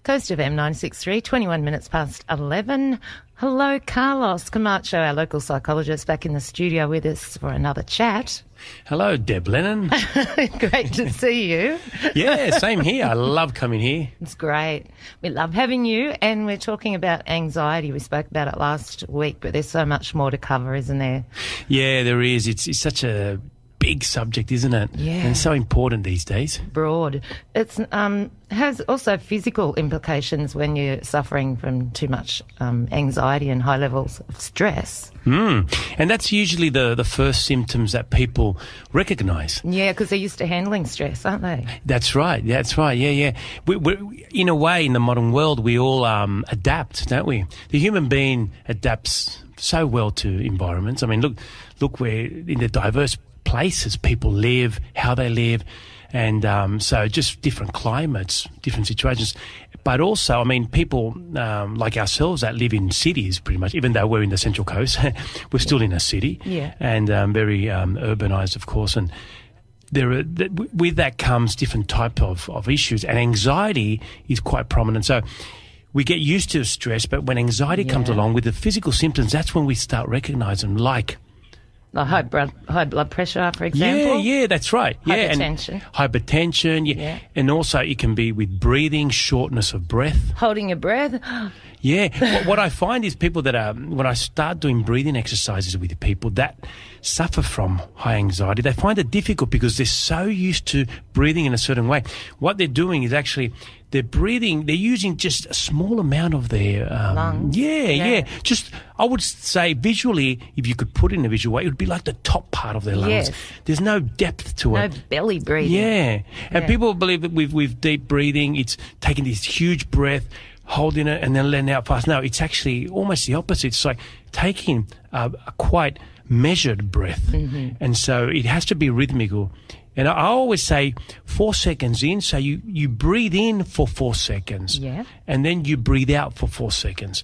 Coast of M963, 21 minutes past 11. Hello, Carlos Camacho, our local psychologist, back in the studio with us for another chat. Hello, Deb Lennon. Great to see you. Yeah, same here. I love coming here. It's great. We love having you, and we're talking about anxiety. We spoke about it last week, but there's so much more to cover, isn't there? Yeah, there is. It's such a big subject, isn't it? Yeah. And so important these days. Broad. It's has also physical implications when you're suffering from too much anxiety and high levels of stress. And that's usually the first symptoms that people recognise. Yeah, because they're used to handling stress, aren't they? That's right. Yeah. We're, in a way, in the modern world, we all adapt, don't we? The human being adapts so well to environments. I mean, look, we're in the diverse places people live, how they live, and so just different climates, different situations. But also, I mean, people like ourselves that live in cities pretty much, even though we're in the Central Coast, we're still in a city, and very urbanised, of course. And with that comes different type of issues, and anxiety is quite prominent. So we get used to stress, but when anxiety comes along with the physical symptoms, that's when we start recognising, like high blood pressure, for example. Yeah, that's right. Hypertension. And hypertension, and also it can be with breathing, shortness of breath. Holding your breath. Yeah. What I find is people that when I start doing breathing exercises with people that suffer from high anxiety, they find it difficult because they're so used to breathing in a certain way. What they're doing is actually they're using just a small amount of their lungs. Yeah. Just, I would say visually, if you could put it in a visual way, it would be like the top part of their lungs. Yes. There's no depth to it. No belly breathing. Yeah. And people believe that with deep breathing, it's taking this huge breath, holding it, and then letting it out fast. No, it's actually almost the opposite. It's like taking a quite measured breath. And so it has to be rhythmical. And I always say 4 seconds in, so you breathe in for 4 seconds. Yeah. And then you breathe out for 4 seconds.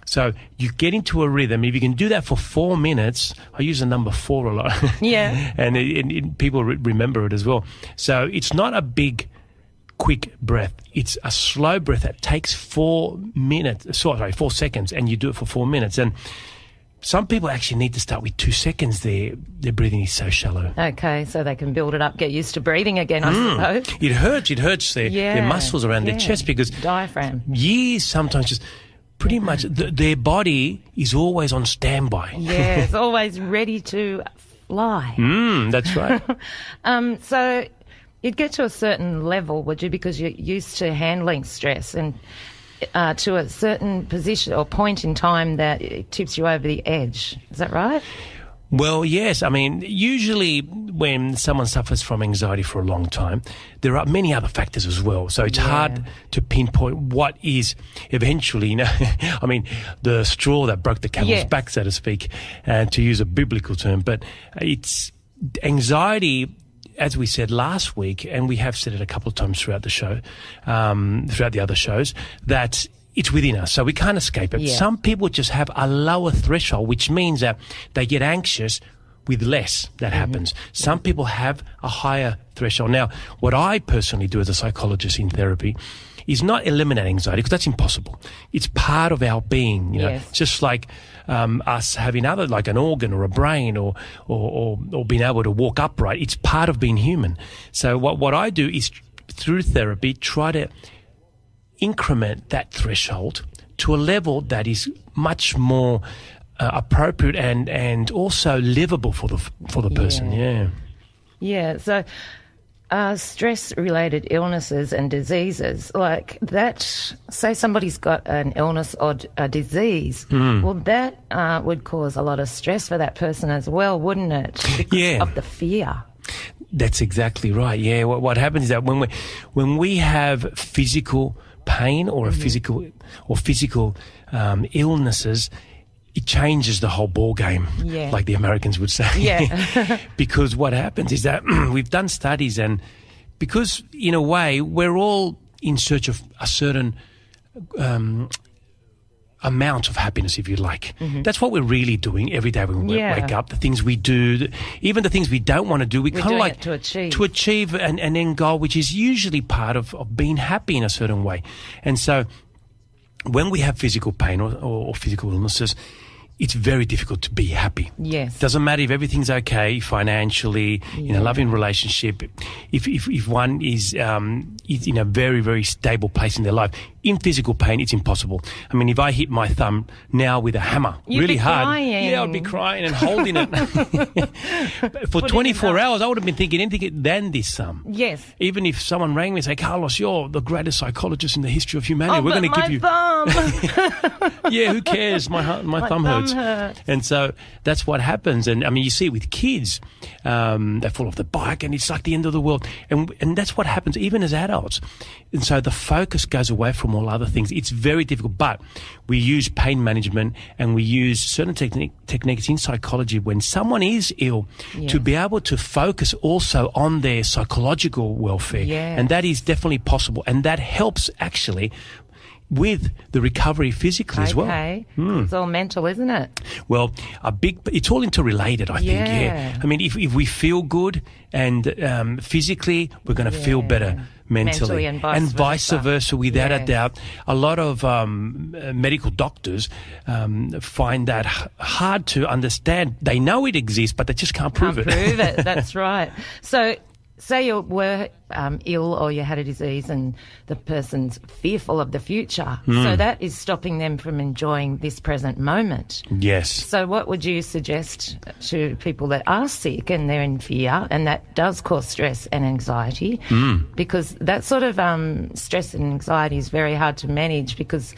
So you get into a rhythm. If you can do that for 4 minutes, I use the number 4 a lot. Yeah. and people remember it as well. So it's not a big, quick breath. It's a slow breath that takes 4 seconds, and you do it for 4 minutes. And some people actually need to start with 2 seconds. Their breathing is so shallow. Okay, so they can build it up, get used to breathing again, I suppose. It hurts their muscles around their chest because diaphragm. Years sometimes just pretty much their body is always on standby. Yeah, it's always ready to fly. That's right. So you'd get to a certain level, would you, because you're used to handling stress and to a certain position or point in time that it tips you over the edge. Is that right? Well, yes. I mean, usually when someone suffers from anxiety for a long time, there are many other factors as well. So it's hard to pinpoint what is eventually, I mean, the straw that broke the camel's back, so to speak, to use a biblical term. But it's anxiety, as we said last week, and we have said it a couple of times throughout the show, throughout the other shows, that it's within us, so we can't escape it. Yeah. Some people just have a lower threshold, which means that they get anxious with less that happens. Some people have a higher threshold. Now, what I personally do as a psychologist in therapy is not eliminate anxiety, because that's impossible. It's part of our being, just like us having other, like an organ or a brain or being able to walk upright. It's part of being human. So what I do is through therapy try to increment that threshold to a level that is much more appropriate and also livable for the person. Yeah. So stress-related illnesses and diseases like that. Say somebody's got an illness or a disease. Well, that would cause a lot of stress for that person as well, wouldn't it? Because of the fear. That's exactly right. Yeah. What happens is that when we have physical pain or physical illnesses, it changes the whole ball game, like the Americans would say. Yeah. Because what happens is that we've done studies, and because in a way we're all in search of a certain amount of happiness, if you like. That's what we're really doing every day when we wake up. The things we do, even the things we don't want to do, we kind of like to achieve an end goal, which is usually part of being happy in a certain way. And so when we have physical pain or physical illnesses, it's very difficult to be happy. Yes. Doesn't matter if everything's okay financially, in a loving relationship, if one is in a very, very stable place in their life. In physical pain, it's impossible. I mean, if I hit my thumb now with a hammer really hard, I'd be crying and holding it. For 24 hours, I would have been thinking anything than this thumb. Yes. Even if someone rang me and said, Carlos, you're the greatest psychologist in the history of humanity. We're going to give you... thumb! Yeah, who cares? My thumb hurts. And so that's what happens. And I mean, you see it with kids. They fall off the bike and it's like the end of the world. And that's what happens even as adults. And so the focus goes away from all other things. It's very difficult. But we use pain management and we use certain techniques in psychology when someone is ill to be able to focus also on their psychological welfare. Yes. And that is definitely possible. And that helps actually with the recovery physically as well. Okay. It's all mental, isn't it? Well, it's all interrelated, I think. Yeah. I mean, if we feel good and physically, we're going to feel better mentally and vice versa, without a doubt. A lot of medical doctors find that hard to understand. They know it exists, but they just can't prove it. That's right. So say you were ill or you had a disease and the person's fearful of the future. So that is stopping them from enjoying this present moment. Yes. So what would you suggest to people that are sick and they're in fear, and that does cause stress and anxiety? Because that sort of stress and anxiety is very hard to manage because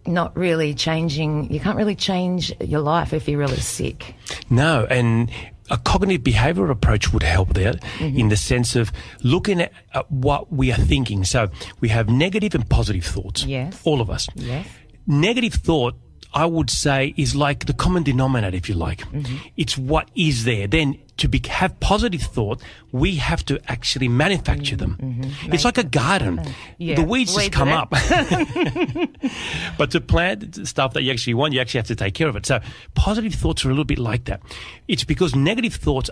you can't really change your life if you're really sick. No, and a cognitive behavioral approach would help there in the sense of looking at what we are thinking. So we have negative and positive thoughts. Yes. All of us. Yes. Negative thought, I would say, is like the common denominator, if you like. It's what is there. Then to have positive thought, we have to actually manufacture them. It's like a garden. The weeds just come up. But to plant stuff that you actually want, you actually have to take care of it. So positive thoughts are a little bit like that. It's because negative thoughts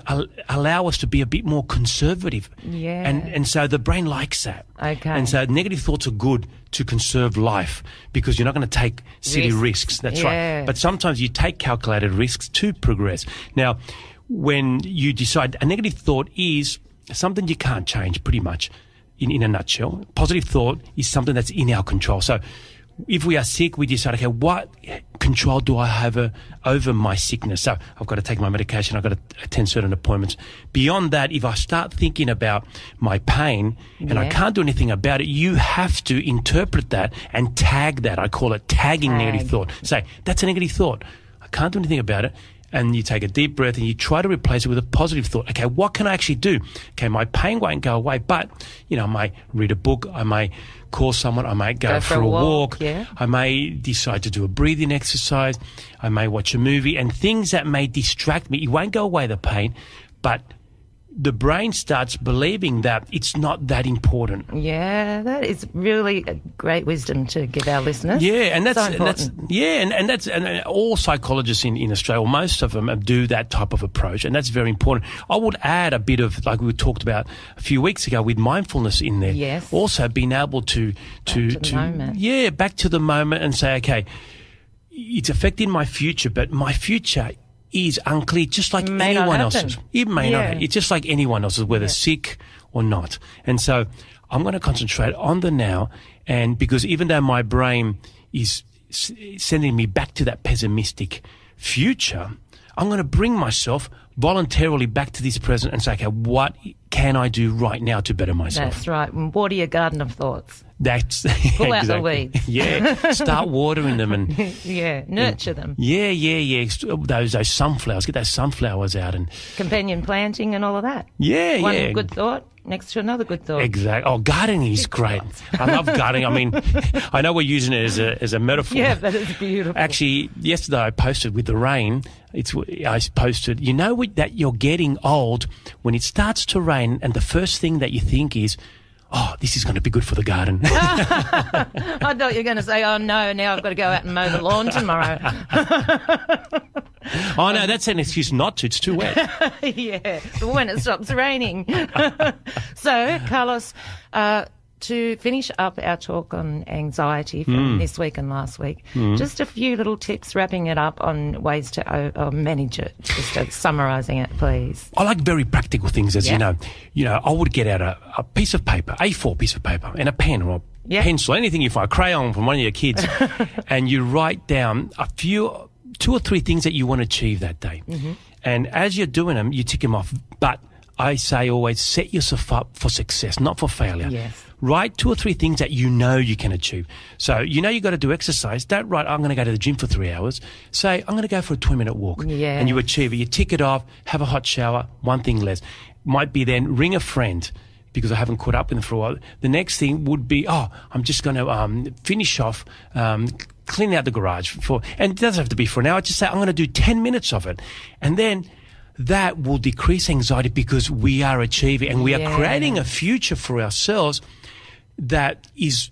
allow us to be a bit more conservative. Yeah. And so the brain likes that. Okay. And so negative thoughts are good to conserve life because you're not going to take silly risks. That's right. But sometimes you take calculated risks to progress. Now, when you decide, a negative thought is something you can't change pretty much in a nutshell. Positive thought is something that's in our control. So if we are sick, we decide, okay, what control do I have over my sickness? So I've got to take my medication, I've got to attend certain appointments. Beyond that, if I start thinking about my pain and I can't do anything about it, you have to interpret that and tag that. I call it tagging negative thought. Say, that's a negative thought. I can't do anything about it. And you take a deep breath and you try to replace it with a positive thought. Okay, what can I actually do? Okay, my pain won't go away, but, I may read a book, I may call someone, I might go for a walk, I may decide to do a breathing exercise, I may watch a movie, and things that may distract me. It won't go away, the pain, but the brain starts believing that it's not that important. Yeah, that is really a great wisdom to give our listeners. Yeah, and that's so all psychologists in Australia, or most of them, do that type of approach, and that's very important. I would add a bit of, like we talked about a few weeks ago, with mindfulness in there. Yes. Also being able to back to the moment and say, okay, it's affecting my future, but my future is unclear, just like anyone else's. It may not. It's just like anyone else's, whether sick or not. And so I'm going to concentrate on the now, and because even though my brain is sending me back to that pessimistic future, I'm going to bring myself voluntarily back to this present and say, okay, what can I do right now to better myself? That's right. Water your garden of thoughts. That's pull out the weeds. Yeah, start watering them and nurture them. Yeah. Those sunflowers, get those sunflowers out and companion planting and all of that. One good thought next to another good thought. Exactly. Oh, gardening is great. I love gardening. I mean, I know we're using it as a metaphor. Yeah, but it's beautiful. Actually, yesterday I posted with the rain. I posted, that you're getting old when it starts to rain, and the first thing that you think is, oh, this is going to be good for the garden. I thought you were going to say, oh, no, now I've got to go out and mow the lawn tomorrow. Oh, no, that's an excuse not to. It's too wet. Yeah, but when it stops raining. So, Carlos, to finish up our talk on anxiety from this week and last week, just a few little tips wrapping it up on ways to manage it, just summarising it, please. I like very practical things, as you know. I would get out a piece of paper, A4 piece of paper, and a pen or a pencil, anything you find, a crayon from one of your kids, and you write down two or three things that you want to achieve that day. Mm-hmm. And as you're doing them, you tick them off. But I say always set yourself up for success, not for failure. Yes. Write two or three things that you know you can achieve. So you've got to do exercise. Don't write, I'm going to go to the gym for 3 hours. Say, I'm going to go for a 20-minute walk. Yeah. And you achieve it. You tick it off, have a hot shower, one thing less. Might be then ring a friend because I haven't caught up with them for a while. The next thing would be, I'm just going to finish off cleaning out the garage. And it doesn't have to be for an hour. Just say, I'm going to do 10 minutes of it. And then that will decrease anxiety because we are achieving and we are creating a future for ourselves that is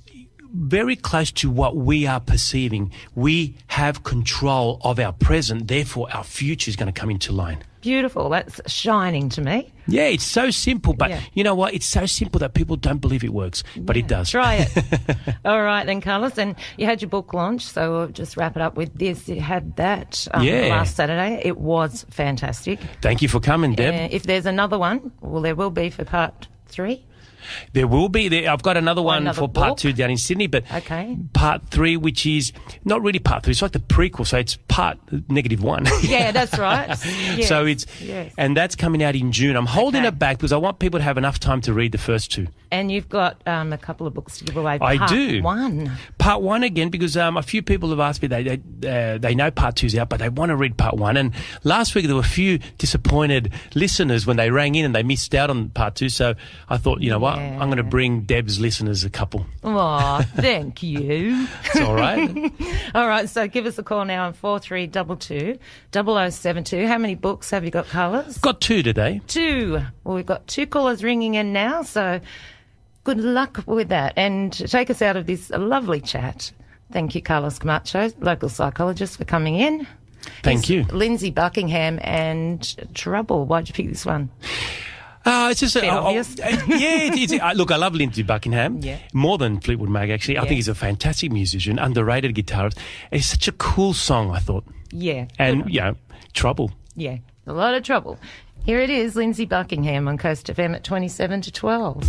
very close to what we are perceiving. We have control of our present, therefore our future is going to come into line. Beautiful. That's shining to me. Yeah, it's so simple, but you know what? It's so simple that people don't believe it works, but it does. Try it. All right then, Carlos. And you had your book launch, so we'll just wrap it up with this. You had that last Saturday. It was fantastic. Thank you for coming, Deb. If there's another one, well, there will be for part 3. There will be. I've got another one for book. part 2 down in Sydney, but part 3, which is not really part 3, it's like the prequel, so it's part -1. Yeah, that's right. Yes. So and that's coming out in June. I'm holding it back because I want people to have enough time to read the first 2. And you've got a couple of books to give away. I do. Part 1 again, because a few people have asked me, they know part 2's out, but they want to read part 1. And last week there were a few disappointed listeners when they rang in and they missed out on part 2. So I thought, you know what, I'm going to bring Deb's listeners a couple. Oh, thank you. It's all right. All right, so give us a call now on 4322 0072. How many books have you got, Carlos? Got 2 today. 2. Well, we've got 2 callers ringing in now, so good luck with that. And to take us out of this lovely chat, thank you, Carlos Camacho, local psychologist, for coming in. Thank you. Lindsay Buckingham and Trouble. Why'd you pick this one? It's just obvious. Look, I love Lindsay Buckingham more than Fleetwood Mac. Actually, I think he's a fantastic musician, underrated guitarist. It's such a cool song, I thought. Yeah, and Trouble. Yeah, a lot of trouble. Here it is, Lindsay Buckingham on Coast FM at 27 to 12.